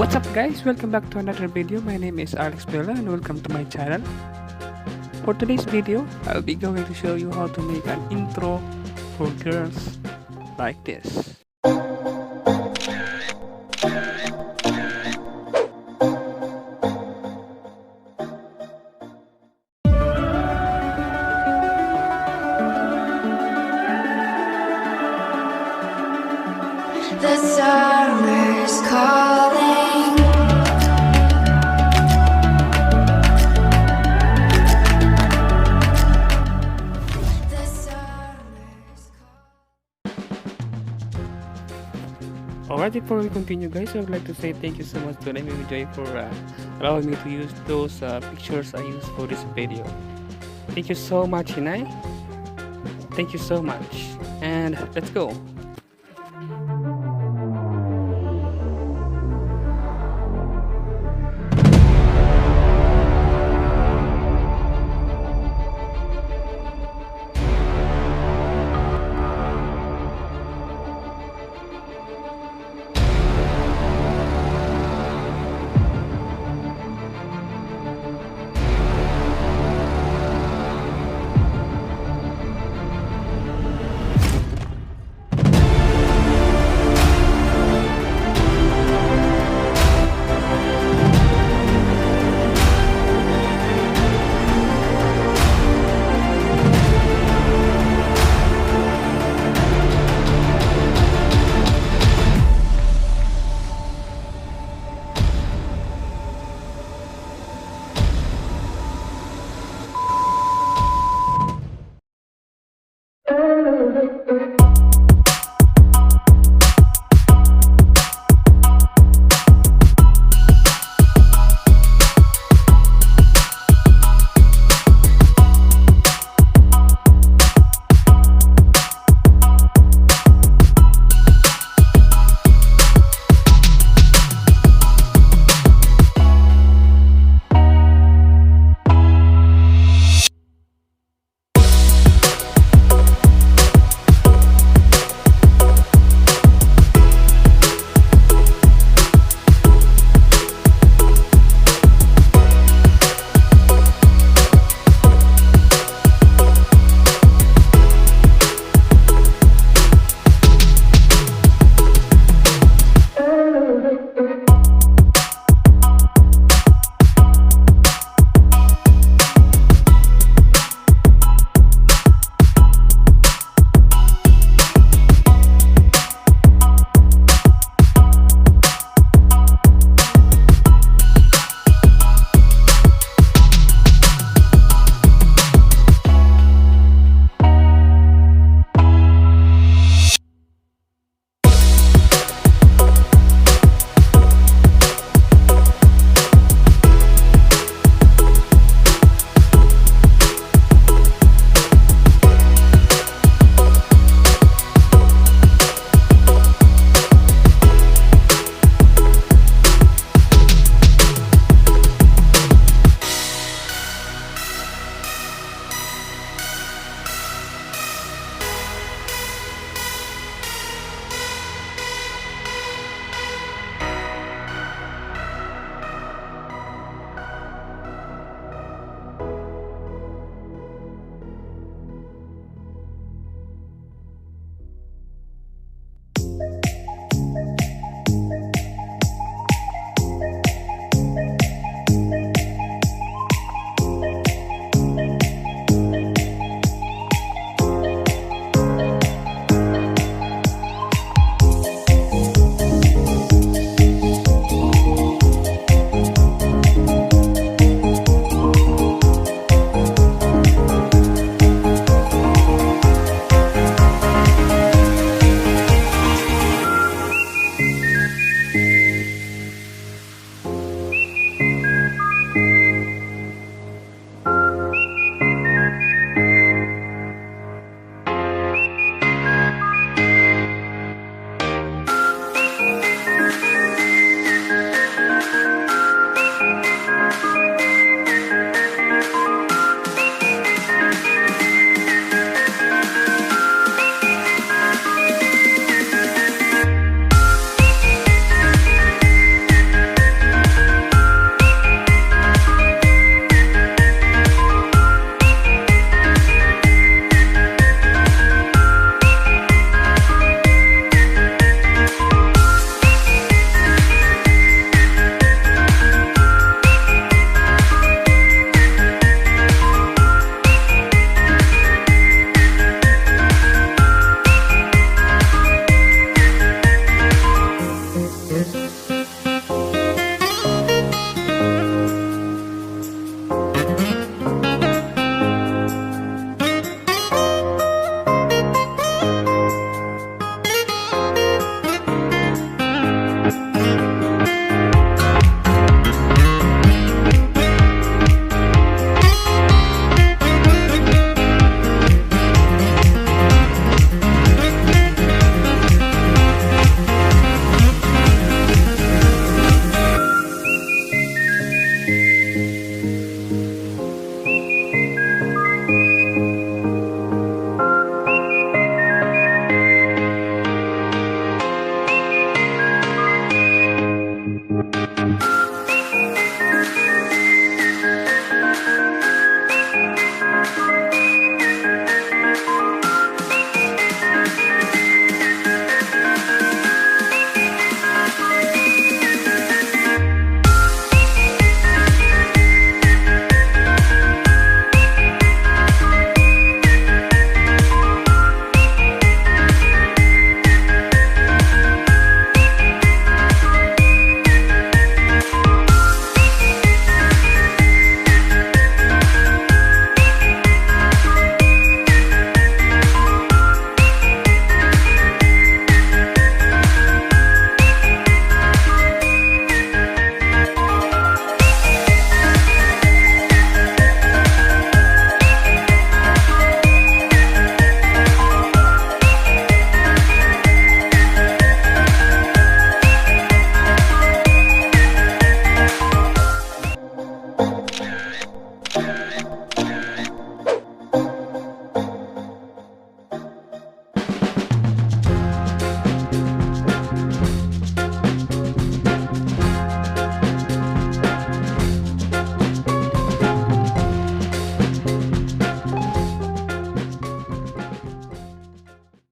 What's up guys, welcome back to another video. My name is Aleks and welcome to my channel. For today's video, I'll be going to show you how to make an intro for girls like this. The summer's calling. The summer's Alright, before we continue guys, I would like to say thank you so much to MMJ for allowing me to use those pictures I used for this video. Thank you so much, Hinay. Thank you so much. And let's go.